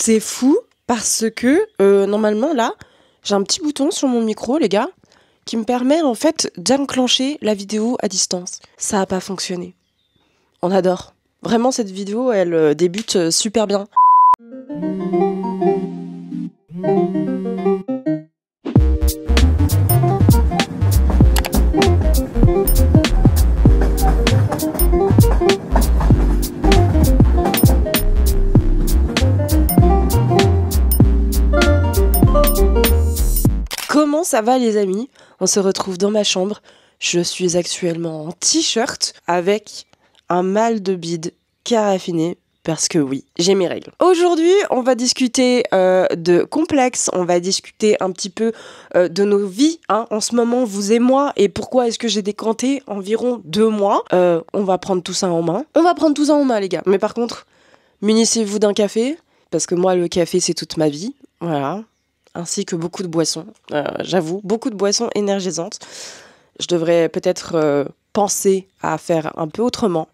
C'est fou parce que normalement là, j'ai un petit bouton sur mon micro, les gars, qui me permet en fait d'enclencher la vidéo à distance. Ça n'a pas fonctionné. On adore. Vraiment, cette vidéo, elle débute super bien. Comment ça va les amis? On se retrouve dans ma chambre. Je suis actuellement en t-shirt avec un mal de bide caraffiné parce que oui, j'ai mes règles. Aujourd'hui, on va discuter de complexes, on va discuter un petit peu de nos vies, hein, en ce moment, vous et moi, et pourquoi est-ce que j'ai décanté environ 2 mois. On va prendre tout ça en main. On va prendre tout ça en main les gars. Mais par contre, munissez-vous d'un café, parce que moi le café c'est toute ma vie, voilà. Ainsi que beaucoup de boissons, j'avoue, beaucoup de boissons énergisantes. Je devrais peut-être penser à faire un peu autrement.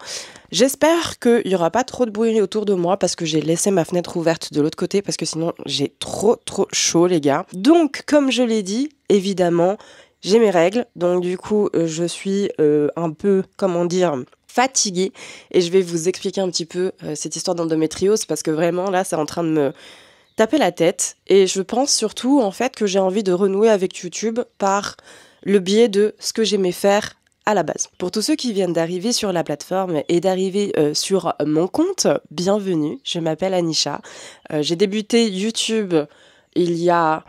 J'espère qu'il n'y aura pas trop de bruit autour de moi parce que j'ai laissé ma fenêtre ouverte de l'autre côté parce que sinon j'ai trop chaud les gars. Donc comme je l'ai dit, évidemment, j'ai mes règles. Donc du coup, je suis un peu, comment dire, fatiguée. Et je vais vous expliquer un petit peu cette histoire d'endométriose parce que vraiment là, c'est en train de me taper la tête. Et je pense surtout en fait que j'ai envie de renouer avec YouTube par le biais de ce que j'aimais faire à la base. Pour tous ceux qui viennent d'arriver sur la plateforme et d'arriver sur mon compte, bienvenue, je m'appelle Anisha. J'ai débuté YouTube il y a...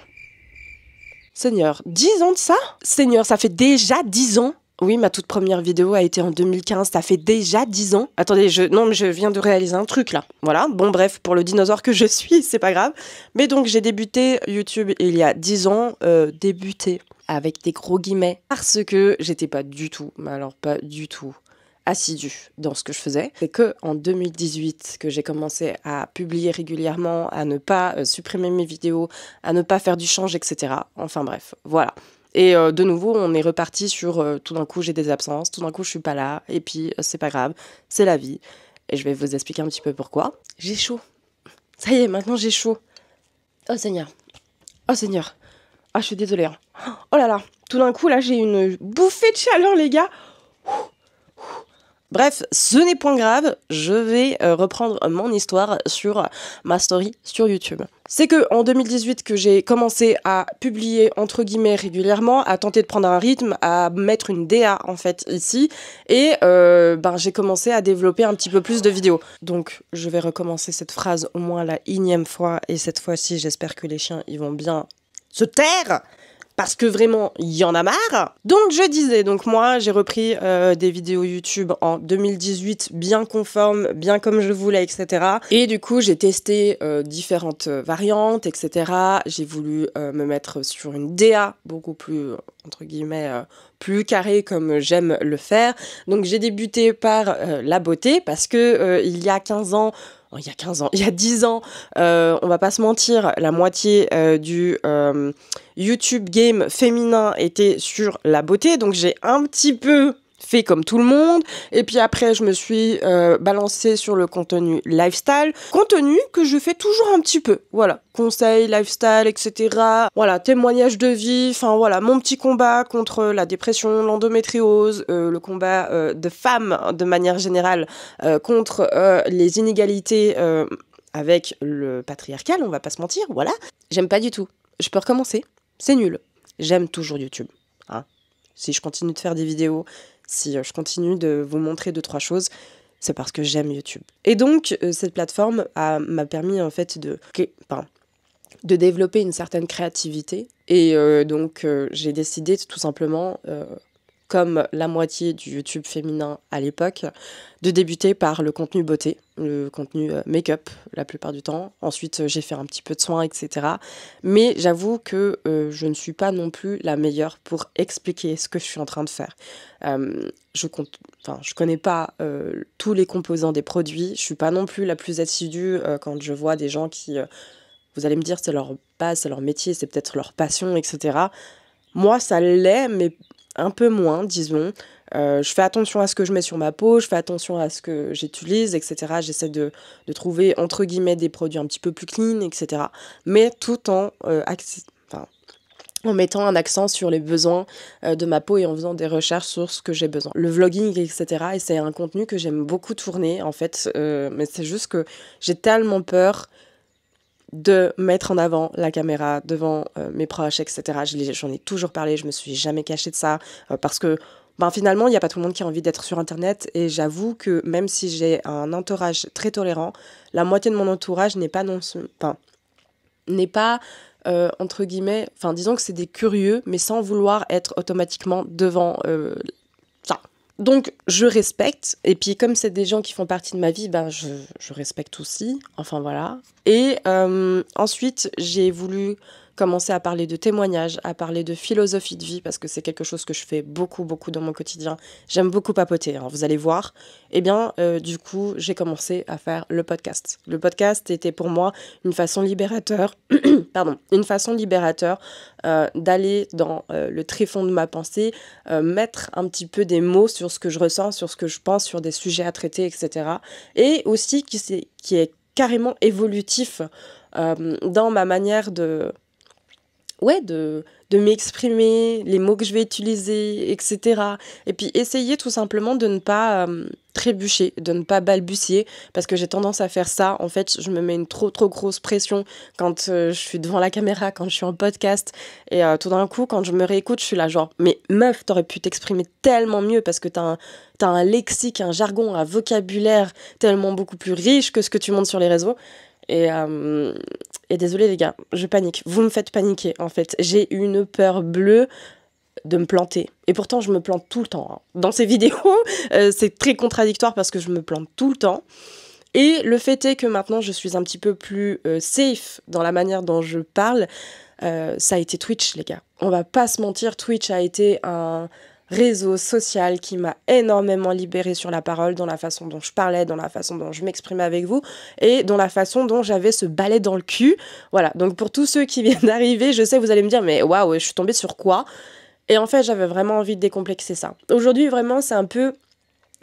Seigneur, 10 ans de ça? Seigneur, ça fait déjà 10 ans? Oui, ma toute première vidéo a été en 2015, ça fait déjà 10 ans. Attendez, non, mais je viens de réaliser un truc là. Voilà, bon bref, pour le dinosaure que je suis, c'est pas grave. Mais donc j'ai débuté YouTube il y a 10 ans, débuté avec des gros guillemets, parce que j'étais pas du tout, mais alors pas du tout, assidue dans ce que je faisais. C'est que en 2018 que j'ai commencé à publier régulièrement, à ne pas supprimer mes vidéos, à ne pas faire du change, etc. Enfin bref, voilà. Et de nouveau, on est reparti sur tout d'un coup, j'ai des absences, tout d'un coup, je suis pas là, et puis c'est pas grave, c'est la vie. Et je vais vous expliquer un petit peu pourquoi. J'ai chaud. Ça y est, maintenant j'ai chaud. Oh Seigneur. Oh Seigneur. Ah, je suis désolée. Hein. Oh là là. Tout d'un coup, là, j'ai une bouffée de chaleur, les gars. Bref, ce n'est point grave, je vais reprendre mon histoire sur ma story sur YouTube. C'est que en 2018 que j'ai commencé à publier entre guillemets régulièrement, à tenter de prendre un rythme, à mettre une DA en fait ici, et j'ai commencé à développer un petit peu plus de vidéos. Donc je vais recommencer cette phrase au moins la 1e fois, et cette fois-ci j'espère que les chiens ils vont bien se taire. Parce que vraiment, il y en a marre. Donc je disais, donc moi j'ai repris des vidéos YouTube en 2018, bien conformes, bien comme je voulais, etc. Et du coup j'ai testé différentes variantes, etc. J'ai voulu me mettre sur une DA beaucoup plus, entre guillemets, plus carrée comme j'aime le faire. Donc j'ai débuté par la beauté parce que il y a 15 ans, il y a 10 ans, on va pas se mentir, la moitié du YouTube game féminin était sur la beauté, donc j'ai un petit peu fait comme tout le monde, et puis après je me suis balancée sur le contenu lifestyle, contenu que je fais toujours un petit peu, voilà, conseils, lifestyle, etc. Voilà, témoignages de vie, enfin voilà, mon petit combat contre la dépression, l'endométriose, le combat de femmes de manière générale contre les inégalités avec le patriarcal, on va pas se mentir, voilà. J'aime pas du tout. Je peux recommencer, c'est nul. J'aime toujours YouTube, hein. Si je continue de faire des vidéos, si je continue de vous montrer 2-3 choses, c'est parce que j'aime YouTube. Et donc, cette plateforme m'a permis en fait de développer une certaine créativité. Et donc, j'ai décidé tout simplement, comme la moitié du YouTube féminin à l'époque, de débuter par le contenu beauté, le contenu make-up la plupart du temps. Ensuite, j'ai fait un petit peu de soins, etc. Mais j'avoue que je ne suis pas non plus la meilleure pour expliquer ce que je suis en train de faire. Je connais pas tous les composants des produits. Je suis pas non plus la plus assidue quand je vois des gens qui... vous allez me dire, c'est leur base, c'est leur métier, c'est peut-être leur passion, etc. Moi, ça l'est, mais un peu moins, disons. Je fais attention à ce que je mets sur ma peau, je fais attention à ce que j'utilise, etc. J'essaie de trouver, entre guillemets, des produits un petit peu plus clean, etc. Mais tout en mettant un accent sur les besoins de ma peau et en faisant des recherches sur ce que j'ai besoin. Le vlogging, etc. Et c'est un contenu que j'aime beaucoup tourner, en fait. Mais c'est juste que j'ai tellement peur de mettre en avant la caméra devant mes proches, etc. J'en ai toujours parlé, je me suis jamais cachée de ça, parce que finalement, il n'y a pas tout le monde qui a envie d'être sur Internet, et j'avoue que même si j'ai un entourage très tolérant, la moitié de mon entourage n'est pas entre guillemets, disons que c'est des curieux, mais sans vouloir être automatiquement devant ça. Donc, je respecte, et puis comme c'est des gens qui font partie de ma vie, je respecte aussi, enfin voilà. Et ensuite, j'ai voulu commencer à parler de témoignages, à parler de philosophie de vie, parce que c'est quelque chose que je fais beaucoup, beaucoup dans mon quotidien. J'aime beaucoup papoter, hein, vous allez voir. Eh bien, du coup, j'ai commencé à faire le podcast. Le podcast était pour moi une façon libérateur, d'aller dans le tréfonds de ma pensée, mettre un petit peu des mots sur ce que je ressens, sur ce que je pense, sur des sujets à traiter, etc. Et aussi qui est carrément évolutif dans ma manière de m'exprimer, les mots que je vais utiliser, etc. Et puis essayer tout simplement de ne pas trébucher, de ne pas balbutier, parce que j'ai tendance à faire ça. En fait, je me mets une trop grosse pression quand je suis devant la caméra, quand je suis en podcast, et tout d'un coup, quand je me réécoute, je suis là genre, mais meuf, t'aurais pu t'exprimer tellement mieux, parce que t'as un lexique, un jargon, un vocabulaire tellement beaucoup plus riche que ce que tu montres sur les réseaux. Et désolé les gars, je panique. Vous me faites paniquer en fait. J'ai une peur bleue de me planter. Et pourtant je me plante tout le temps. Hein. Dans ces vidéos, c'est très contradictoire parce que je me plante tout le temps. Et le fait est que maintenant je suis un petit peu plus safe dans la manière dont je parle. Ça a été Twitch les gars. On va pas se mentir, Twitch a été un réseau social qui m'a énormément libérée sur la parole, dans la façon dont je parlais, dans la façon dont je m'exprimais avec vous et dans la façon dont j'avais ce balai dans le cul. Voilà, donc pour tous ceux qui viennent d'arriver, je sais, vous allez me dire, mais waouh, je suis tombée sur quoi ? Et en fait, j'avais vraiment envie de décomplexer ça. Aujourd'hui, vraiment, c'est un peu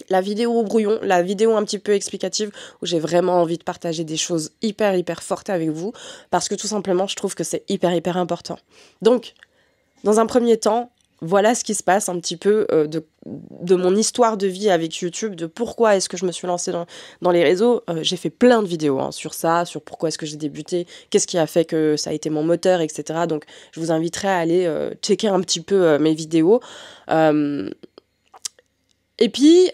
la vidéo au brouillon, la vidéo un petit peu explicative où j'ai vraiment envie de partager des choses hyper fortes avec vous parce que tout simplement, je trouve que c'est hyper important. Donc, dans un premier temps, voilà ce qui se passe un petit peu de mon histoire de vie avec YouTube, de pourquoi est-ce que je me suis lancée dans les réseaux. J'ai fait plein de vidéos sur ça, sur pourquoi est-ce que j'ai débuté, qu'est-ce qui a fait que ça a été mon moteur, etc. Donc je vous inviterai à aller checker un petit peu mes vidéos. Et puis,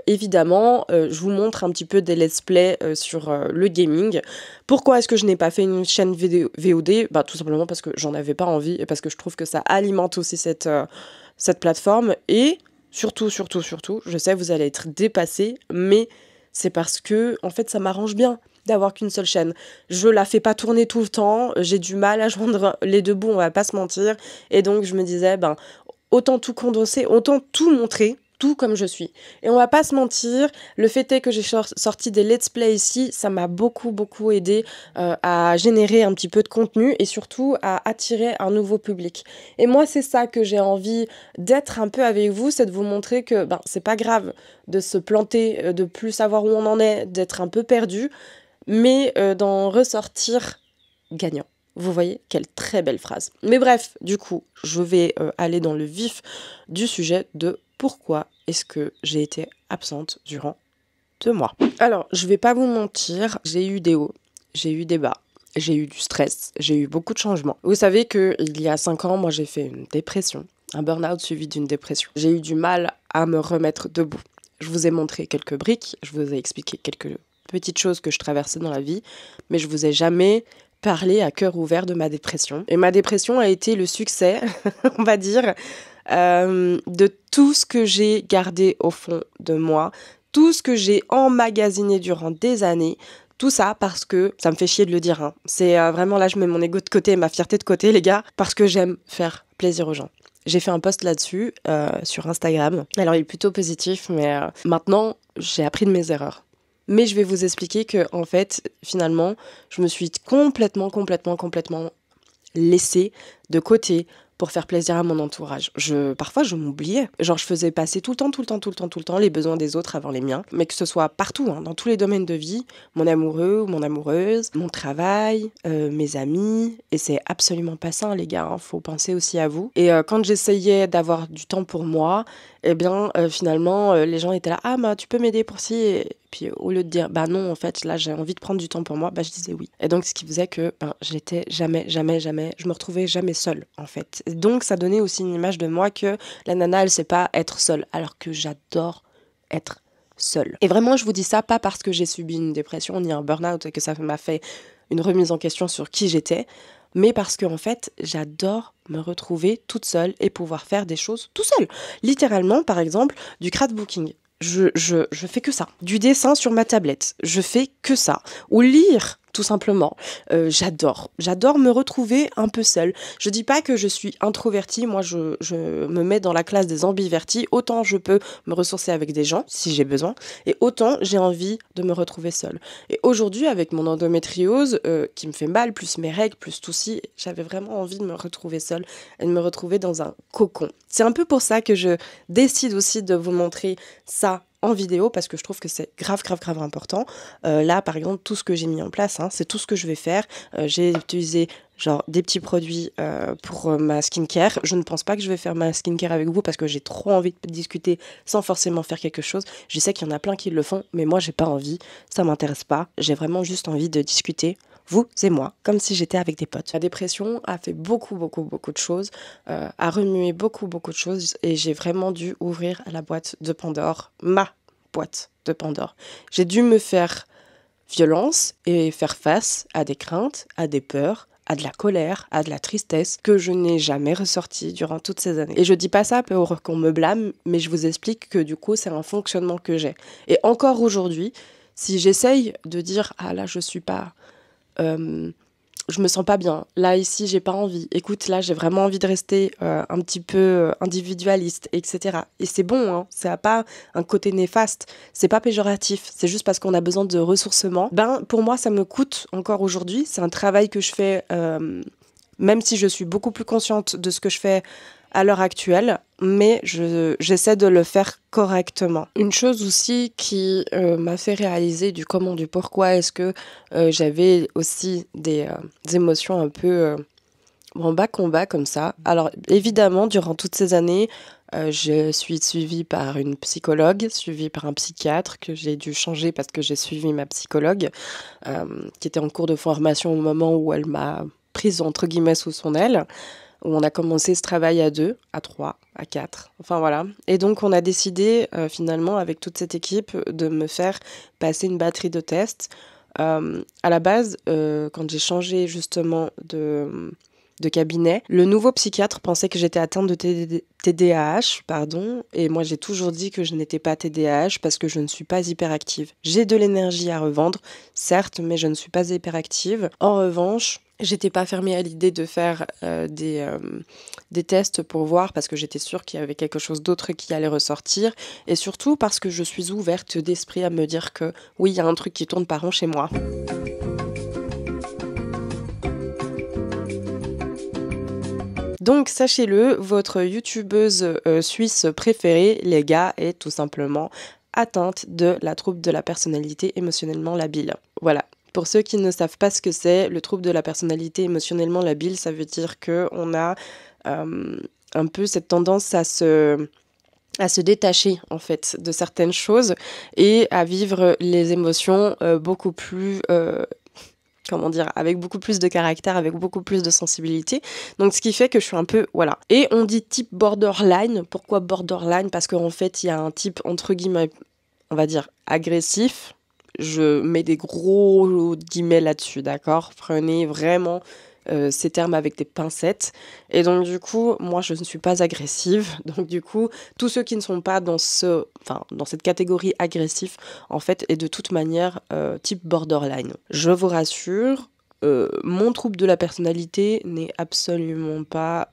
évidemment, je vous montre un petit peu des let's play sur le gaming. Pourquoi est-ce que je n'ai pas fait une chaîne VOD ? Tout simplement parce que j'en avais pas envie et parce que je trouve que ça alimente aussi cette plateforme. Et surtout, je sais, vous allez être dépassés, mais c'est parce que, en fait, ça m'arrange bien d'avoir qu'une seule chaîne. Je la fais pas tourner tout le temps, j'ai du mal à joindre les deux bouts, on va pas se mentir. Et donc, je me disais, autant tout condosser, autant tout montrer, tout comme je suis. Et on va pas se mentir, le fait est que j'ai sorti des let's play ici, ça m'a beaucoup aidé à générer un petit peu de contenu et surtout à attirer un nouveau public. Et moi, c'est ça que j'ai envie d'être un peu avec vous, c'est de vous montrer que c'est pas grave de se planter, de plus savoir où on en est, d'être un peu perdu, mais d'en ressortir gagnant. Vous voyez, quelle très belle phrase. Mais bref, du coup, je vais aller dans le vif du sujet de pourquoi est-ce que j'ai été absente durant 2 mois. Alors, je vais pas vous mentir, j'ai eu des hauts, j'ai eu des bas, j'ai eu du stress, j'ai eu beaucoup de changements. Vous savez qu'il y a 5 ans, moi j'ai fait une dépression, un burn-out suivi d'une dépression. J'ai eu du mal à me remettre debout. Je vous ai montré quelques briques, je vous ai expliqué quelques petites choses que je traversais dans la vie, mais je vous ai jamais parlé à cœur ouvert de ma dépression. Et ma dépression a été le succès, on va dire, de tout ce que j'ai gardé au fond de moi, tout ce que j'ai emmagasiné durant des années, tout ça parce que, ça me fait chier de le dire, c'est vraiment là je mets mon ego de côté, ma fierté de côté les gars, parce que j'aime faire plaisir aux gens. J'ai fait un post là-dessus sur Instagram, alors il est plutôt positif, mais maintenant j'ai appris de mes erreurs. Mais je vais vous expliquer que en fait, finalement, je me suis complètement laissée de côté pour faire plaisir à mon entourage. Parfois, je m'oubliais. Genre, je faisais passer tout le temps les besoins des autres avant les miens. Mais que ce soit partout, hein, dans tous les domaines de vie, mon amoureux ou mon amoureuse, mon travail, mes amis. Et c'est absolument pas sain, les gars. Hein. Faut penser aussi à vous. Et quand j'essayais d'avoir du temps pour moi, eh bien, finalement, les gens étaient là. Ah, bah, tu peux m'aider pour ci. Et puis, au lieu de dire, bah non, en fait, là, j'ai envie de prendre du temps pour moi, bah, je disais oui. Et donc, ce qui faisait que j'étais jamais, je me retrouvais jamais seule, en fait. Et donc, ça donnait aussi une image de moi que la nana, elle sait pas être seule, alors que j'adore être seule. Et vraiment, je vous dis ça pas parce que j'ai subi une dépression ni un burn-out et que ça m'a fait une remise en question sur qui j'étais, mais parce que en fait, j'adore me retrouver toute seule et pouvoir faire des choses tout seul. Littéralement, par exemple, du scrapbooking. Je fais que ça. Du dessin sur ma tablette. Je fais que ça. Ou lire, tout simplement. J'adore me retrouver un peu seule. Je dis pas que je suis introvertie. Moi, je me mets dans la classe des ambivertis. Autant je peux me ressourcer avec des gens, si j'ai besoin, et autant j'ai envie de me retrouver seule. Et aujourd'hui, avec mon endométriose, qui me fait mal, plus mes règles, plus tout ci, j'avais vraiment envie de me retrouver seule et de me retrouver dans un cocon. C'est un peu pour ça que je décide aussi de vous montrer ça en vidéo, parce que je trouve que c'est grave important. Là, par exemple, tout ce que j'ai mis en place, hein, c'est tout ce que je vais faire. J'ai utilisé genre des petits produits pour ma skincare. Je ne pense pas que je vais faire ma skincare avec vous parce que j'ai trop envie de discuter sans forcément faire quelque chose. Je sais qu'il y en a plein qui le font, mais moi, j'ai pas envie. Ça m'intéresse pas. J'ai vraiment juste envie de discuter, vous et moi, comme si j'étais avec des potes. La dépression a fait beaucoup de choses, a remué beaucoup de choses, et j'ai vraiment dû ouvrir la boîte de Pandore, ma boîte de Pandore. J'ai dû me faire violence et faire face à des craintes, à des peurs, à de la colère, à de la tristesse que je n'ai jamais ressorti durant toutes ces années. Et je dis pas ça pour qu'on me blâme, mais je vous explique que du coup, c'est un fonctionnement que j'ai. Et encore aujourd'hui, si j'essaye de dire « Ah là, je suis pas... je me sens pas bien. Là, ici, j'ai pas envie. Écoute, là, j'ai vraiment envie de rester un petit peu individualiste, etc. » Et c'est bon, hein. Ça n'a pas un côté néfaste. C'est pas péjoratif. C'est juste parce qu'on a besoin de ressourcement. Pour moi, ça me coûte encore aujourd'hui. C'est un travail que je fais, même si je suis beaucoup plus consciente de ce que je fais à l'heure actuelle, mais j'essaie de le faire correctement. Une chose aussi qui m'a fait réaliser du comment, du pourquoi est-ce que j'avais aussi des émotions un peu en bas combat comme ça. Alors évidemment, durant toutes ces années, je suis suivie par une psychologue, suivie par un psychiatre que j'ai dû changer parce que j'ai suivi ma psychologue qui était en cours de formation au moment où elle m'a prise entre guillemets sous son aile, où on a commencé ce travail à 2, à 3, à 4, enfin voilà. Et donc on a décidé finalement avec toute cette équipe de me faire passer une batterie de tests. À la base, quand j'ai changé justement de cabinet, le nouveau psychiatre pensait que j'étais atteinte de TDAH, et moi j'ai toujours dit que je n'étais pas TDAH parce que je ne suis pas hyperactive. J'ai de l'énergie à revendre, certes, mais je ne suis pas hyperactive. En revanche, j'étais pas fermée à l'idée de faire des tests pour voir, parce que j'étais sûre qu'il y avait quelque chose d'autre qui allait ressortir, et surtout parce que je suis ouverte d'esprit à me dire que oui, il y a un truc qui tourne pas rond chez moi. Donc sachez-le, votre youtubeuse suisse préférée, les gars, est tout simplement atteinte de la trouble de la personnalité émotionnellement labile. Voilà. Pour ceux qui ne savent pas ce que c'est, le trouble de la personnalité émotionnellement labile, ça veut dire qu'on a un peu cette tendance à se détacher en fait de certaines choses et à vivre les émotions beaucoup plus... avec beaucoup plus de caractère, avec beaucoup plus de sensibilité. Donc, ce qui fait que je suis un peu, voilà. Et on dit type borderline. Pourquoi borderline ? Parce qu'en fait, il y a un type, entre guillemets, on va dire, agressif. Je mets des gros guillemets là-dessus, d'accord ? Prenez vraiment ces termes avec des pincettes. Et donc, du coup, moi, je ne suis pas agressive. Donc, du coup, tous ceux qui ne sont pas dans cette catégorie agressif, en fait, est de toute manière type borderline. Je vous rassure, mon trouble de la personnalité n'est absolument pas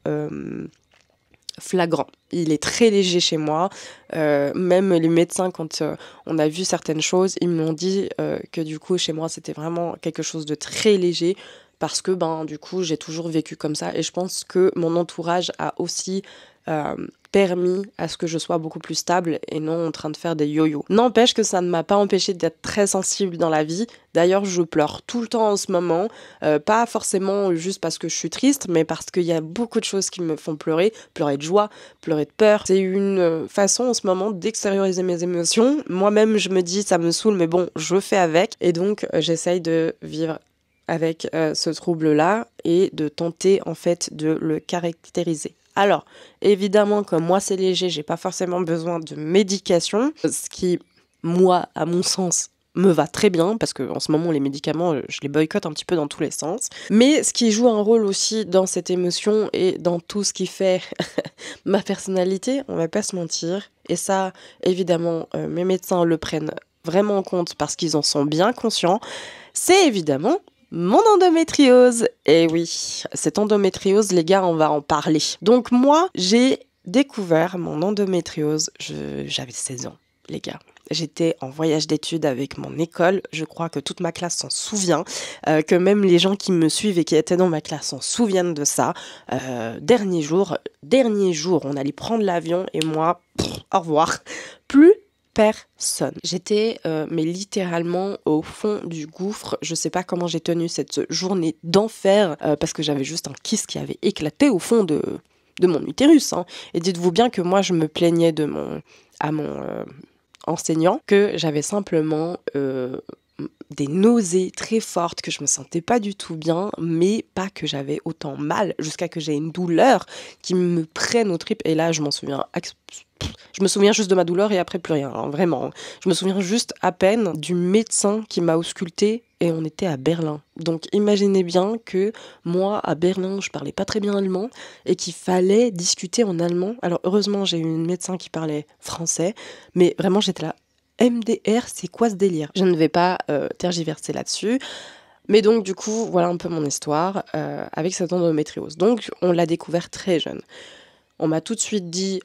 flagrant. Il est très léger chez moi. Même les médecins, quand on a vu certaines choses, ils m'ont dit que du coup, chez moi, c'était vraiment quelque chose de très léger. parce que du coup j'ai toujours vécu comme ça, et je pense que mon entourage a aussi permis à ce que je sois beaucoup plus stable et non en train de faire des yo-yo. N'empêche que ça ne m'a pas empêché d'être très sensible dans la vie. D'ailleurs, je pleure tout le temps en ce moment, pas forcément juste parce que je suis triste, mais parce qu'il y a beaucoup de choses qui me font pleurer, pleurer de joie, pleurer de peur. C'est une façon en ce moment d'extérioriser mes émotions. Moi-même, je me dis, ça me saoule, mais bon, je fais avec. Et donc, j'essaye de vivre avec ce trouble-là et de tenter en fait de le caractériser. Alors, évidemment, comme moi c'est léger, j'ai pas forcément besoin de médication, ce qui, moi, à mon sens, me va très bien, parce que en ce moment les médicaments, je les boycotte un petit peu dans tous les sens. Mais ce qui joue un rôle aussi dans cette émotion et dans tout ce qui fait ma personnalité, on va pas se mentir, et ça, évidemment, mes médecins le prennent vraiment en compte parce qu'ils en sont bien conscients, c'est évidemment mon endométriose. Et oui, cette endométriose, les gars, on va en parler. Donc moi, j'ai découvert mon endométriose, j'avais 16 ans, les gars. J'étais en voyage d'études avec mon école, je crois que toute ma classe s'en souvient, que même les gens qui me suivent et qui étaient dans ma classe s'en souviennent de ça. Dernier jour, on allait prendre l'avion et moi, au revoir. Plus personne. J'étais mais littéralement au fond du gouffre. Je sais pas comment j'ai tenu cette journée d'enfer parce que j'avais juste un kyste qui avait éclaté au fond de mon utérus. Hein. Et dites-vous bien que moi je me plaignais à mon enseignant que j'avais simplement des nausées très fortes, que je me sentais pas du tout bien, mais pas que j'avais autant mal, jusqu'à que j'ai une douleur qui me prenne aux tripes. Et là, je me souviens juste de ma douleur et après plus rien, hein, vraiment. Je me souviens juste à peine du médecin qui m'a auscultée et on était à Berlin. Donc imaginez bien que moi, à Berlin, je parlais pas très bien allemand et qu'il fallait discuter en allemand. Alors heureusement, j'ai eu une médecin qui parlait français, mais vraiment j'étais là. MDR, c'est quoi ce délire? Je ne vais pas tergiverser là-dessus. Mais donc, du coup, voilà un peu mon histoire avec cette endométriose. Donc, on l'a découvert très jeune. On m'a tout de suite dit,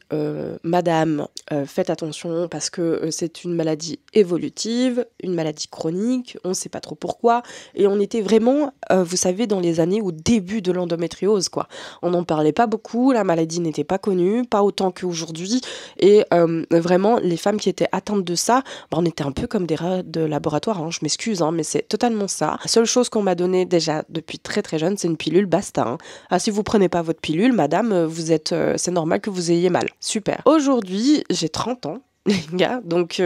madame, faites attention parce que c'est une maladie évolutive, une maladie chronique, on ne sait pas trop pourquoi. Et on était vraiment, vous savez, dans les années au début de l'endométriose, quoi. On n'en parlait pas beaucoup, la maladie n'était pas connue, pas autant qu'aujourd'hui. Et vraiment, les femmes qui étaient atteintes de ça, on était un peu comme des rats de laboratoire, hein, je m'excuse, hein, mais c'est totalement ça. La seule chose qu'on m'a donnée déjà depuis très très jeune, c'est une pilule, basta. Hein. Ah, si vous prenez pas votre pilule, madame, vous êtes... c'est normal que vous ayez mal. Super. Aujourd'hui, j'ai 30 ans, les gars. Donc,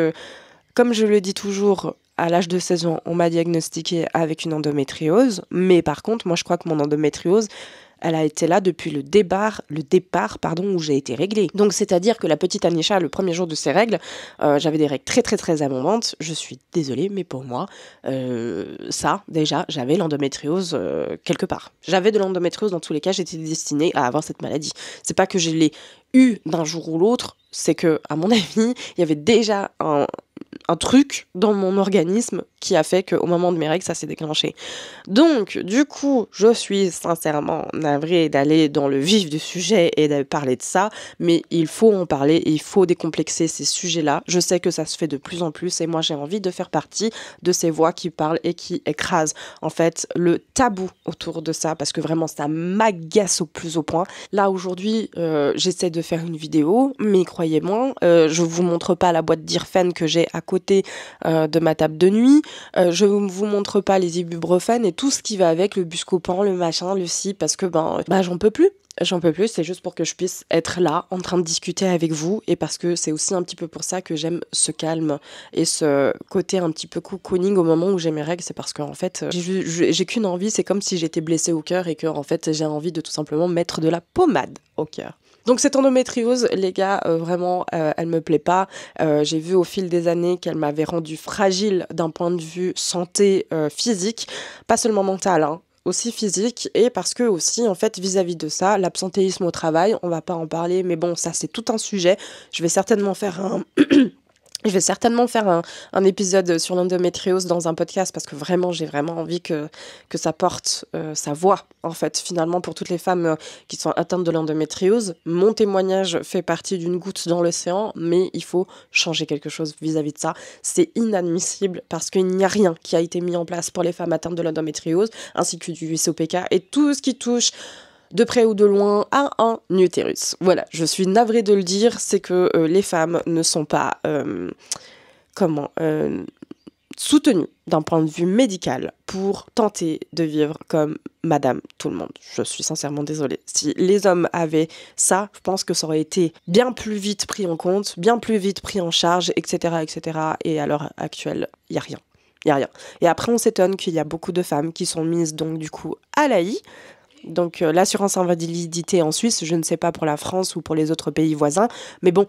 comme je le dis toujours, à l'âge de 16 ans, on m'a diagnostiqué avec une endométriose. Mais par contre, moi, je crois que mon endométriose, elle a été là depuis le départ, où j'ai été réglée. Donc, c'est-à-dire que la petite Anisha, le premier jour de ses règles, j'avais des règles très, très, très abondantes. Je suis désolée, mais pour moi, ça, déjà, j'avais l'endométriose quelque part. J'avais de l'endométriose dans tous les cas, j'étais destinée à avoir cette maladie. C'est pas que je l'ai eu d'un jour ou l'autre, c'est que, à mon avis, il y avait déjà un truc dans mon organisme qui a fait qu'au moment de mes règles, ça s'est déclenché. Donc, du coup, je suis sincèrement navrée d'aller dans le vif du sujet et de parler de ça, mais il faut en parler et il faut décomplexer ces sujets-là. Je sais que ça se fait de plus en plus et moi, j'ai envie de faire partie de ces voix qui parlent et qui écrasent, en fait, le tabou autour de ça, parce que vraiment, ça m'agace au plus haut point. Là, aujourd'hui, j'essaie de faire une vidéo, mais croyez-moi, je vous montre pas la boîte d'Irfen que j'ai à côté de ma table de nuit. Je ne vous montre pas les ibuprofènes et tout ce qui va avec, le Buscopan, le machin, le ci, parce que j'en peux plus. J'en peux plus, c'est juste pour que je puisse être là, en train de discuter avec vous, et parce que c'est aussi un petit peu pour ça que j'aime ce calme et ce côté un petit peu cocooning au moment où j'ai mes règles, c'est parce qu'en fait, j'ai qu'une envie, c'est comme si j'étais blessée au cœur et que en fait, j'ai envie de tout simplement mettre de la pommade au cœur. Donc cette endométriose, les gars, vraiment, elle me plaît pas. J'ai vu au fil des années qu'elle m'avait rendue fragile d'un point de vue santé physique, pas seulement mentale, hein, aussi physique, et parce que aussi, en fait, vis-à-vis de ça, l'absentéisme au travail, on va pas en parler, mais bon, ça c'est tout un sujet. Je vais certainement faire Je vais certainement faire un épisode sur l'endométriose dans un podcast parce que vraiment, j'ai vraiment envie que ça porte sa voix, en fait, finalement, pour toutes les femmes qui sont atteintes de l'endométriose. Mon témoignage fait partie d'une goutte dans l'océan, mais il faut changer quelque chose vis-à-vis de ça. C'est inadmissible parce qu'il n'y a rien qui a été mis en place pour les femmes atteintes de l'endométriose, ainsi que du SOPK et tout ce qui touche de près ou de loin à un utérus. Voilà, je suis navrée de le dire, c'est que les femmes ne sont pas soutenues d'un point de vue médical pour tenter de vivre comme Madame tout le monde. Je suis sincèrement désolée. Si les hommes avaient ça, je pense que ça aurait été bien plus vite pris en compte, bien plus vite pris en charge, etc. etc. Et à l'heure actuelle, il n'y a rien. Il n'y a rien. Et après, on s'étonne qu'il y a beaucoup de femmes qui sont mises donc du coup à l'AI. Donc l'assurance invalidité en Suisse, je ne sais pas pour la France ou pour les autres pays voisins, mais bon,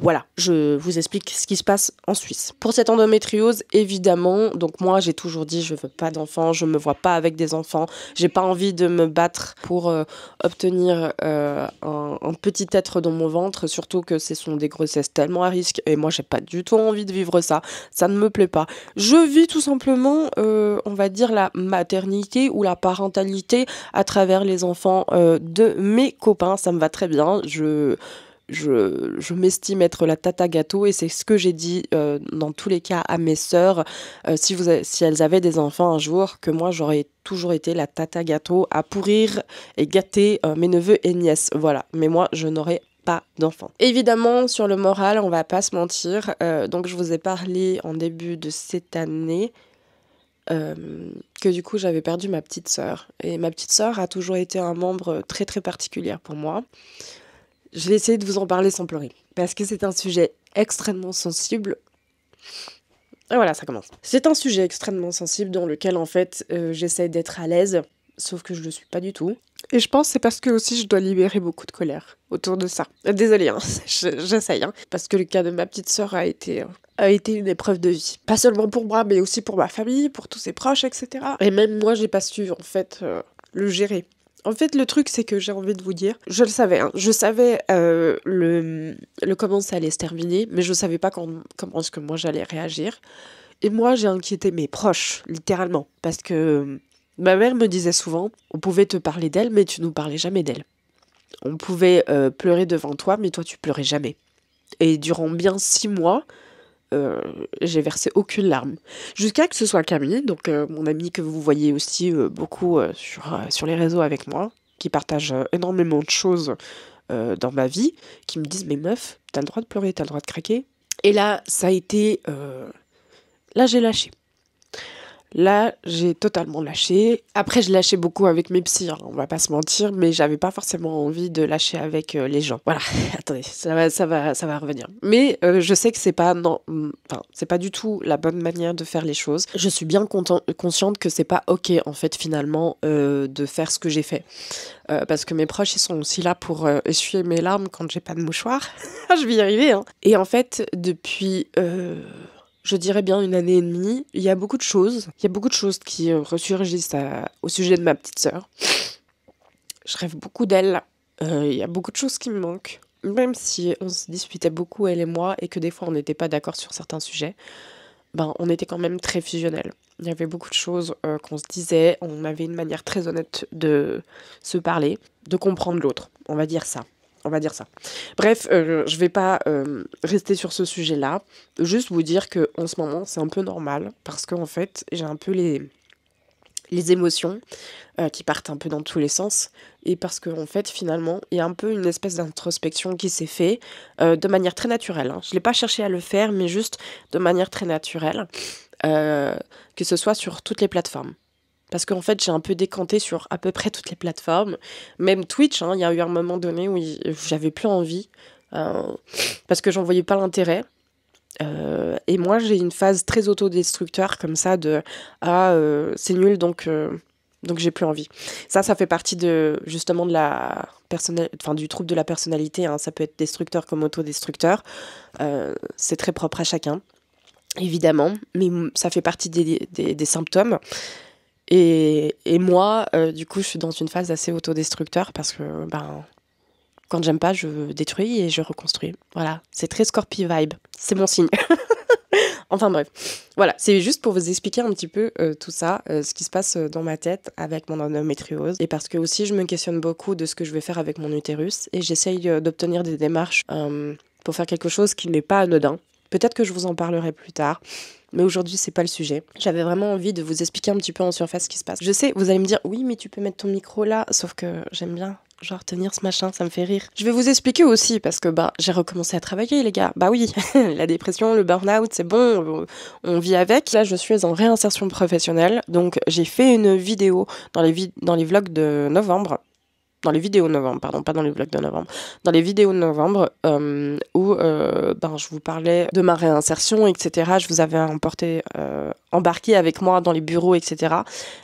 voilà, je vous explique ce qui se passe en Suisse. Pour cette endométriose, évidemment, donc moi j'ai toujours dit je veux pas d'enfants, je me vois pas avec des enfants, j'ai pas envie de me battre pour obtenir un petit être dans mon ventre, surtout que ce sont des grossesses tellement à risque et moi j'ai pas du tout envie de vivre ça, ça ne me plaît pas. Je vis tout simplement, on va dire la maternité ou la parentalité à travers les enfants de mes copains, ça me va très bien, je m'estime être la tata gâteau et c'est ce que j'ai dit dans tous les cas à mes sœurs si elles avaient des enfants un jour, que moi j'aurais toujours été la tata gâteau à pourrir et gâter mes neveux et nièces, voilà, mais moi je n'aurais pas d'enfants. Évidemment, sur le moral, on va pas se mentir, donc je vous ai parlé en début de cette année que du coup j'avais perdu ma petite sœur, et ma petite sœur a toujours été un membre très très particulier pour moi. Je vais essayer de vous en parler sans pleurer, parce que c'est un sujet extrêmement sensible. Et voilà, ça commence. C'est un sujet extrêmement sensible dans lequel, en fait, j'essaie d'être à l'aise, sauf que je le suis pas du tout. Et je pense que c'est parce que aussi je dois libérer beaucoup de colère autour de ça. Désolée, hein, j'essaye, hein, parce que le cas de ma petite sœur a été une épreuve de vie. Pas seulement pour moi, mais aussi pour ma famille, pour tous ses proches, etc. Et même moi, j'ai pas su, en fait, le gérer. En fait, le truc, c'est que j'ai envie de vous dire, je le savais, hein, je savais le comment ça allait se terminer, mais je savais pas comment est-ce que moi j'allais réagir. Et moi, j'ai inquiété mes proches, littéralement, parce que ma mère me disait souvent, on pouvait te parler d'elle, mais tu nous parlais jamais d'elle. On pouvait pleurer devant toi, mais toi, tu pleurais jamais. Et durant bien 6 mois, j'ai versé aucune larme. Jusqu'à que ce soit Camille, donc mon amie que vous voyez aussi beaucoup sur les réseaux avec moi, qui partage énormément de choses dans ma vie, qui me disent « Mais meuf, t'as le droit de pleurer, t'as le droit de craquer ». Et là, ça a été... Là, j'ai lâché. Là, j'ai totalement lâché. Après, je lâchais beaucoup avec mes psys, hein, on va pas se mentir, mais j'avais pas forcément envie de lâcher avec les gens. Voilà, attendez, ça va revenir. Mais je sais que c'est pas du tout la bonne manière de faire les choses. Je suis bien consciente que c'est pas ok, en fait, finalement, de faire ce que j'ai fait. Parce que mes proches, ils sont aussi là pour essuyer mes larmes quand j'ai pas de mouchoir. Je vais y arriver, hein. Et en fait, depuis... je dirais bien 1 année et demie, il y a beaucoup de choses qui ressurgissent au sujet de ma petite sœur. Je rêve beaucoup d'elle, il y a beaucoup de choses qui me manquent. Même si on se disputait beaucoup, elle et moi, et que des fois on n'était pas d'accord sur certains sujets, on était quand même très fusionnels. Il y avait beaucoup de choses qu'on se disait, on avait une manière très honnête de se parler, de comprendre l'autre, on va dire ça. Bref, je vais pas rester sur ce sujet-là. Juste vous dire que en ce moment, c'est un peu normal. Parce qu'en fait, j'ai un peu les émotions qui partent un peu dans tous les sens. Et parce qu'en fait, finalement, il y a un peu une espèce d'introspection qui s'est fait de manière très naturelle. Hein. Je l'ai pas cherché à le faire, mais juste de manière très naturelle. Que ce soit sur toutes les plateformes. Parce qu'en fait, j'ai un peu décanté sur à peu près toutes les plateformes. Même Twitch, hein, il y a eu un moment donné où j'avais plus envie. Parce que j'en voyais pas l'intérêt. Et moi, j'ai une phase très autodestructeur comme ça de « Ah, c'est nul, donc j'ai plus envie ». Ça fait partie justement de du trouble de la personnalité. Hein. Ça peut être destructeur comme autodestructeur. C'est très propre à chacun, évidemment. Mais ça fait partie des symptômes. Et moi, du coup, je suis dans une phase assez autodestructeur parce que, Quand j'aime pas, je détruis et je reconstruis. Voilà, c'est très Scorpio vibe. C'est mon signe. Enfin bref, voilà, c'est juste pour vous expliquer un petit peu tout ça, ce qui se passe dans ma tête avec mon endométriose. Et parce que aussi je me questionne beaucoup de ce que je vais faire avec mon utérus et j'essaye d'obtenir des démarches pour faire quelque chose qui n'est pas anodin. Peut-être que je vous en parlerai plus tard, mais aujourd'hui c'est pas le sujet. J'avais vraiment envie de vous expliquer un petit peu en surface ce qui se passe. Je sais, vous allez me dire, oui mais tu peux mettre ton micro là, sauf que j'aime bien genre tenir ce machin, ça me fait rire. Je vais vous expliquer aussi parce que j'ai recommencé à travailler les gars. Bah oui, la dépression, le burn-out, c'est bon, on vit avec. Là, je suis en réinsertion professionnelle, donc j'ai fait une vidéo dans les vlogs de novembre. Dans les vidéos de novembre, pardon, pas dans les vlogs de novembre. Dans les vidéos de novembre, où je vous parlais de ma réinsertion, etc. Je vous avais embarqué avec moi dans les bureaux, etc.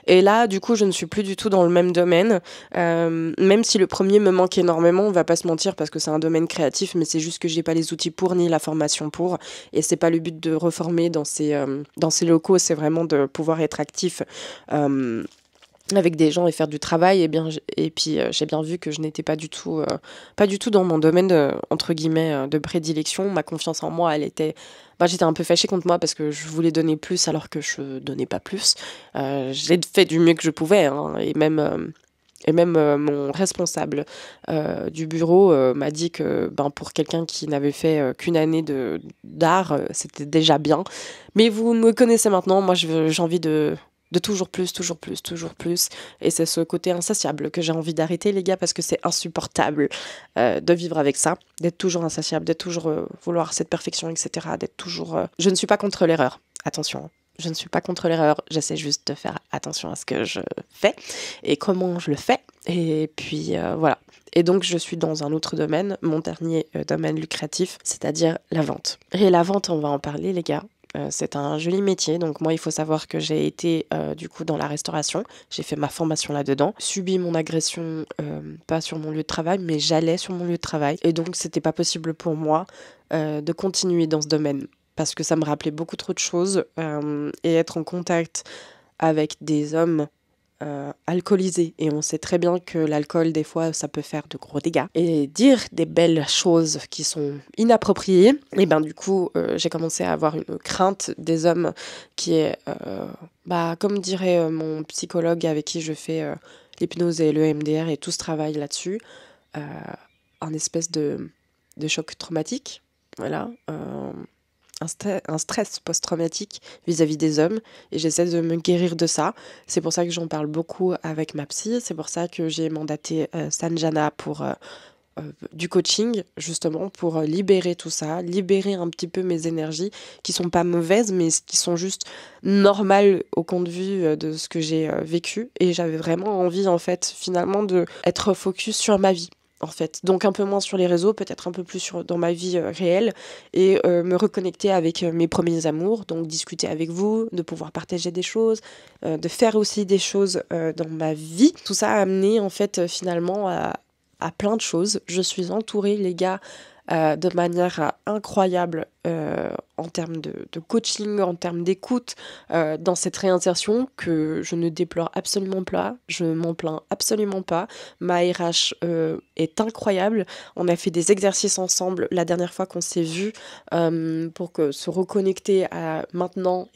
Et là, du coup, je ne suis plus du tout dans le même domaine. Même si le premier me manque énormément, on va pas se mentir, parce que c'est un domaine créatif, mais c'est juste que j'ai pas les outils pour, ni la formation pour. Et c'est pas le but de reformer dans ces locaux, c'est vraiment de pouvoir être actif avec des gens et faire du travail. Et puis j'ai bien vu que je n'étais pas du tout dans mon domaine entre guillemets de prédilection. Ma confiance en moi, elle était j'étais un peu fâchée contre moi parce que je voulais donner plus alors que je donnais pas plus. J'ai fait du mieux que je pouvais, hein, et même mon responsable du bureau m'a dit que pour quelqu'un qui n'avait fait qu'une année d'art, c'était déjà bien. Mais vous me connaissez maintenant, moi j'ai envie de toujours plus, toujours plus, toujours plus. Et c'est ce côté insatiable que j'ai envie d'arrêter, les gars, parce que c'est insupportable de vivre avec ça, d'être toujours insatiable, d'être toujours vouloir cette perfection, etc. D'être toujours... Je ne suis pas contre l'erreur, attention. Je ne suis pas contre l'erreur, j'essaie juste de faire attention à ce que je fais et comment je le fais. Et puis voilà. Et donc je suis dans un autre domaine, mon dernier domaine lucratif, c'est-à-dire la vente. Et la vente, on va en parler, les gars. C'est un joli métier, donc moi il faut savoir que j'ai été du coup dans la restauration, j'ai fait ma formation là-dedans, subi mon agression pas sur mon lieu de travail mais j'allais sur mon lieu de travail et donc c'était pas possible pour moi de continuer dans ce domaine parce que ça me rappelait beaucoup trop de choses et être en contact avec des hommes alcoolisés et on sait très bien que l'alcool des fois ça peut faire de gros dégâts et dire des belles choses qui sont inappropriées et du coup j'ai commencé à avoir une crainte des hommes qui est comme dirait mon psychologue avec qui je fais l'hypnose et le MDR et tout ce travail là-dessus, un espèce de choc traumatique, voilà, un stress post-traumatique vis-à-vis des hommes et j'essaie de me guérir de ça. C'est pour ça que j'en parle beaucoup avec ma psy, c'est pour ça que j'ai mandaté Sanjana pour du coaching, justement pour libérer tout ça, libérer un petit peu mes énergies qui sont pas mauvaises mais qui sont juste normales au compte de vue de ce que j'ai vécu et j'avais vraiment envie en fait finalement de être focus sur ma vie. En fait. Donc un peu moins sur les réseaux, peut-être un peu plus dans ma vie réelle et me reconnecter avec mes premiers amours, donc discuter avec vous, de pouvoir partager des choses, de faire aussi des choses dans ma vie. Tout ça a amené en fait finalement à plein de choses. Je suis entourée, les gars, de manière incroyable en termes de coaching, en termes d'écoute dans cette réinsertion que je ne déplore absolument pas, je m'en plains absolument pas. Ma RH est incroyable, on a fait des exercices ensemble la dernière fois qu'on s'est vus pour se reconnecter à maintenant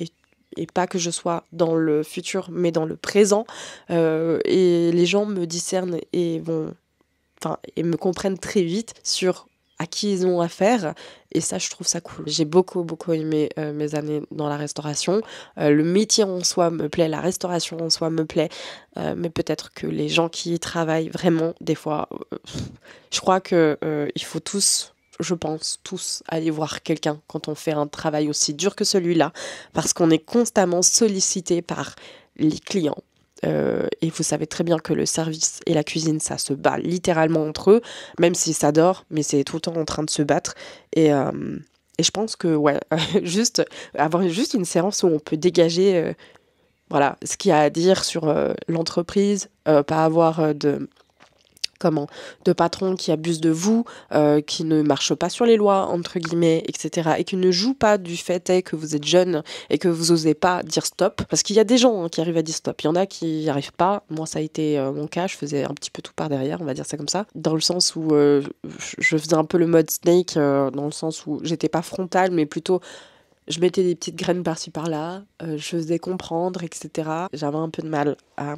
et pas que je sois dans le futur mais dans le présent et les gens me discernent et me comprennent très vite sur à qui ils ont affaire et ça je trouve ça cool. J'ai beaucoup aimé mes années dans la restauration, le métier en soi me plaît, la restauration en soi me plaît, mais peut-être que les gens qui y travaillent vraiment des fois je crois que il faut tous, je pense tous aller voir quelqu'un quand on fait un travail aussi dur que celui-là parce qu'on est constamment sollicité par les clients. Et vous savez très bien que le service et la cuisine ça se bat littéralement entre eux, même s'ils s'adorent mais c'est tout le temps en train de se battre et je pense que juste avoir juste une séance où on peut dégager ce qu'il y a à dire sur l'entreprise, pas avoir de patrons qui abusent de vous, qui ne marchent pas sur les lois, entre guillemets, etc. et qui ne jouent pas du fait que vous êtes jeune et que vous osez pas dire stop. Parce qu'il y a des gens qui arrivent à dire stop. Il y en a qui n'y arrivent pas. Moi, ça a été mon cas. Je faisais un petit peu tout par derrière, on va dire ça comme ça. Dans le sens où je faisais un peu le mode snake, dans le sens où j'étais pas frontale, mais plutôt je mettais des petites graines par-ci par-là. Je faisais comprendre, etc. J'avais un peu de mal à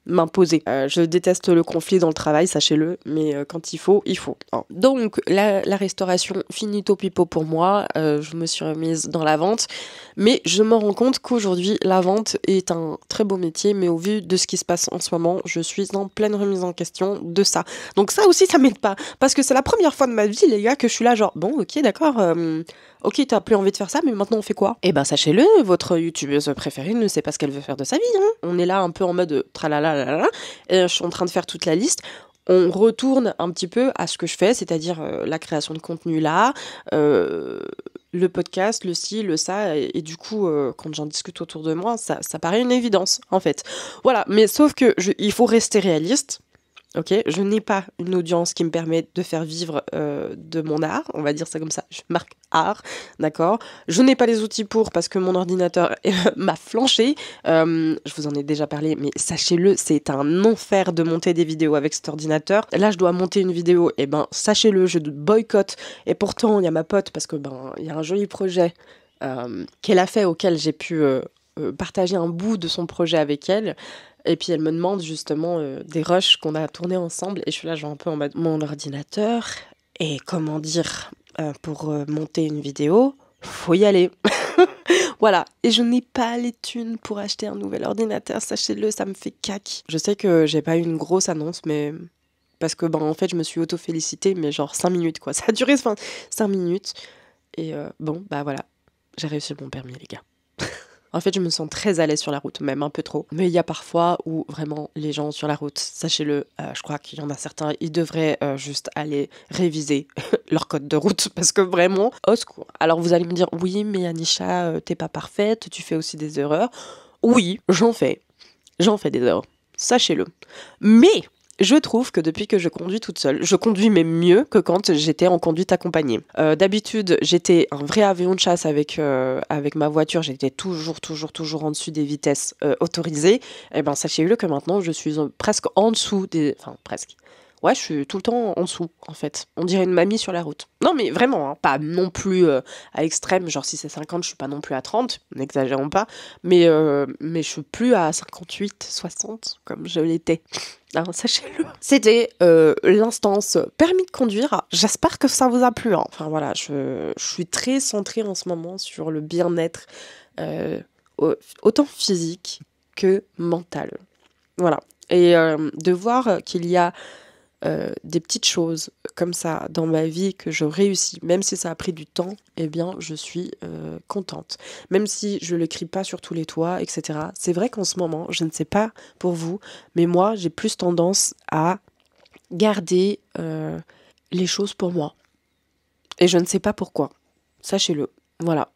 m'imposer. Je déteste le conflit dans le travail, sachez-le, mais quand il faut, il faut. Donc, la restauration, finito pipo pour moi. Je me suis remise dans la vente, mais je me rends compte qu'aujourd'hui, la vente est un très beau métier, mais au vu de ce qui se passe en ce moment, je suis en pleine remise en question de ça. Donc ça aussi, ça m'aide pas, parce que c'est la première fois de ma vie, les gars, que je suis là genre, bon, ok, d'accord, ok, t'as plus envie de faire ça, mais maintenant on fait quoi? Eh ben sachez-le, votre youtubeuse préférée ne sait pas ce qu'elle veut faire de sa vie. Hein. On est là un peu en mode tralala, et je suis en train de faire toute la liste. On retourne un petit peu à ce que je fais, c'est-à-dire la création de contenu là, le podcast, le ci, le ça, et du coup, quand j'en discute autour de moi, ça paraît une évidence, en fait. Voilà, mais sauf que il faut rester réaliste. Ok, je n'ai pas une audience qui me permet de faire vivre de mon art, on va dire ça comme ça, je marque art, d'accord. Je n'ai pas les outils pour parce que mon ordinateur m'a flanché, je vous en ai déjà parlé, mais sachez-le, c'est un enfer de monter des vidéos avec cet ordinateur. Là, je dois monter une vidéo, et ben sachez-le, je boycotte, et pourtant, il y a ma pote, parce que il y a un joli projet qu'elle a fait, auquel j'ai pu partager un bout de son projet avec elle. Et puis elle me demande justement des rushs qu'on a tournés ensemble. Et je suis là genre un peu en mode mon ordinateur. Et comment dire, pour monter une vidéo, faut y aller. Voilà. Et je n'ai pas les thunes pour acheter un nouvel ordinateur. Sachez-le, ça me fait cac. Je sais que j'ai pas eu une grosse annonce, mais... Parce que en fait, je me suis auto-félicitée, mais genre 5 minutes quoi. Ça a duré 5 minutes. Et voilà. J'ai réussi mon permis, les gars. En fait, je me sens très à l'aise sur la route, même un peu trop. Mais il y a parfois où vraiment les gens sur la route, sachez-le, je crois qu'il y en a certains, ils devraient juste aller réviser leur code de route parce que vraiment, au secours. Alors vous allez me dire, oui, mais Anisha, t'es pas parfaite, tu fais aussi des erreurs. Oui, j'en fais des erreurs, sachez-le. Mais je trouve que depuis que je conduis toute seule, je conduis même mieux que quand j'étais en conduite accompagnée. D'habitude, j'étais un vrai avion de chasse avec ma voiture, j'étais toujours en dessus des vitesses autorisées. Et ben sachez-le que maintenant, je suis presque en dessous des... Enfin, presque. Ouais, je suis tout le temps en dessous, en fait. On dirait une mamie sur la route. Non, mais vraiment, hein, pas non plus à extrême. Genre, si c'est 50, je suis pas non plus à 30, n'exagérons pas. Mais je suis plus à 58, 60, comme je l'étais. Hein, sachez-le. C'était l'instance permis de conduire. J'espère que ça vous a plu. Hein. Enfin, voilà, je suis très centrée en ce moment sur le bien-être, autant physique que mental. Voilà. Et de voir qu'il y a des petites choses comme ça dans ma vie que je réussis, même si ça a pris du temps, eh bien je suis contente. Même si je le crie pas sur tous les toits, etc. C'est vrai qu'en ce moment, je ne sais pas pour vous, mais moi j'ai plus tendance à garder les choses pour moi. Et je ne sais pas pourquoi. Sachez-le. Voilà.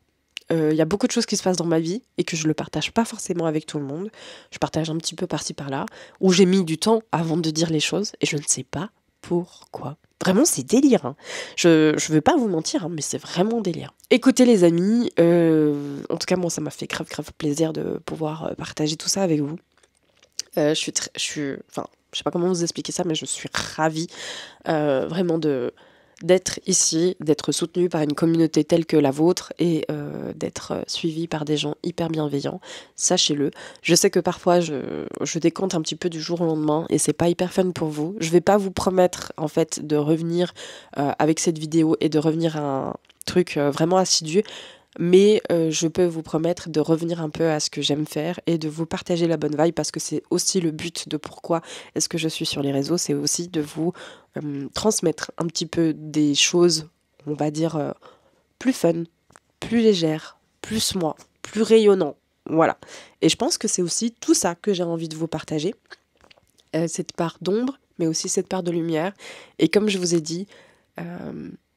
Y a beaucoup de choses qui se passent dans ma vie et que je ne le partage pas forcément avec tout le monde. Je partage un petit peu par-ci par-là, où j'ai mis du temps avant de dire les choses et je ne sais pas pourquoi. Vraiment, c'est délire. Hein. Je veux pas vous mentir, hein, mais c'est vraiment délire. Écoutez les amis, en tout cas moi ça m'a fait grave plaisir de pouvoir partager tout ça avec vous. Je sais pas comment vous expliquer ça, mais je suis ravie vraiment d'être ici, d'être soutenue par une communauté telle que la vôtre et d'être suivie par des gens hyper bienveillants, sachez-le. Je sais que parfois je décompte un petit peu du jour au lendemain et c'est pas hyper fun pour vous. Je vais pas vous promettre en fait de revenir avec cette vidéo et de revenir à un truc vraiment assidu, mais je peux vous promettre de revenir un peu à ce que j'aime faire et de vous partager la bonne vibe parce que c'est aussi le but de pourquoi est-ce que je suis sur les réseaux, c'est aussi de vous transmettre un petit peu des choses, on va dire, plus fun, plus légères, plus moi, plus rayonnant. Voilà. Et je pense que c'est aussi tout ça que j'ai envie de vous partager. Cette part d'ombre, mais aussi cette part de lumière. Et comme je vous ai dit,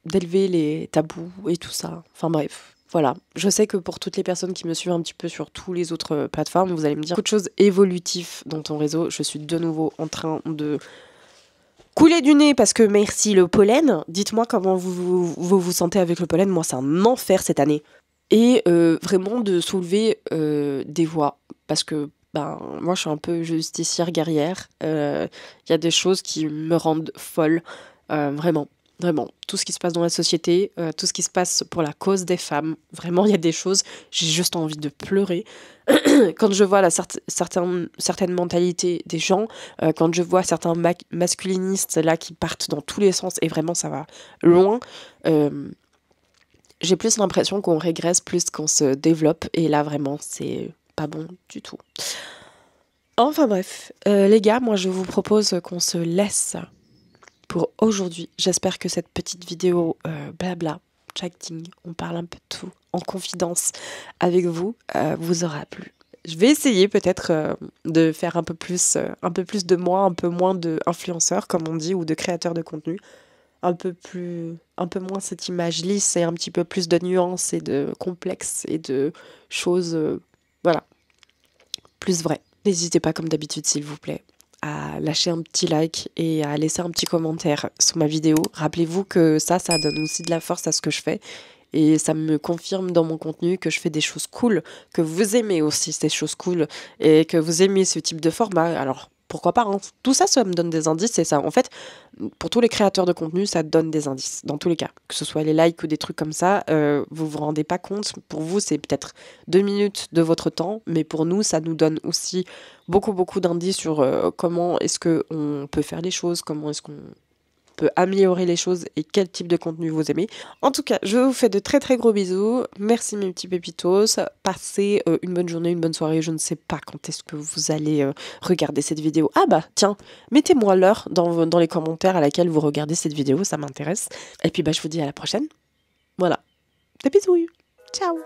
d'élever les tabous et tout ça. Enfin bref. Voilà, je sais que pour toutes les personnes qui me suivent un petit peu sur tous les autres plateformes, vous allez me dire beaucoup de choses évolutives dans ton réseau. Je suis de nouveau en train de Couler du nez parce que merci le pollen. Dites-moi comment vous sentez avec le pollen. Moi, c'est un enfer cette année. Et vraiment de soulever des voix. Parce que moi, je suis un peu justicière guerrière. Il y a des choses qui me rendent folle. Vraiment. Vraiment, tout ce qui se passe dans la société, tout ce qui se passe pour la cause des femmes, vraiment, il y a des choses, j'ai juste envie de pleurer. Quand je vois certaines mentalités des gens, quand je vois certains masculinistes là qui partent dans tous les sens, et vraiment ça va loin, j'ai plus l'impression qu'on régresse plus qu'on se développe, et là vraiment c'est pas bon du tout. Enfin bref, les gars, moi je vous propose qu'on se laisse pour aujourd'hui. J'espère que cette petite vidéo blabla, chatting, on parle un peu de tout en confidence avec vous, vous aura plu. Je vais essayer peut-être de faire un peu plus de moi, un peu moins d'influenceurs comme on dit, ou de créateurs de contenu, un peu moins cette image lisse et un petit peu plus de nuances et de complexes et de choses, voilà, plus vraies. N'hésitez pas comme d'habitude s'il vous plaît à lâcher un petit like et à laisser un petit commentaire sous ma vidéo. Rappelez-vous que ça donne aussi de la force à ce que je fais et ça me confirme dans mon contenu que je fais des choses cool, que vous aimez aussi ces choses cool et que vous aimez ce type de format. Alors pourquoi pas, hein. Tout ça, ça me donne des indices, c'est ça. En fait, pour tous les créateurs de contenu, ça donne des indices, dans tous les cas. Que ce soit les likes ou des trucs comme ça, vous vous rendez pas compte. Pour vous, c'est peut-être 2 minutes de votre temps, mais pour nous, ça nous donne aussi beaucoup d'indices sur comment est-ce qu'on peut faire les choses, comment est-ce qu'on peut améliorer les choses et quel type de contenu vous aimez. En tout cas, je vous fais de très gros bisous. Merci mes petits pépitos. Passez une bonne journée, une bonne soirée. Je ne sais pas quand est-ce que vous allez regarder cette vidéo. Ah bah tiens, mettez-moi l'heure dans les commentaires à laquelle vous regardez cette vidéo, ça m'intéresse. Et puis je vous dis à la prochaine. Voilà. Des bisous. Ciao.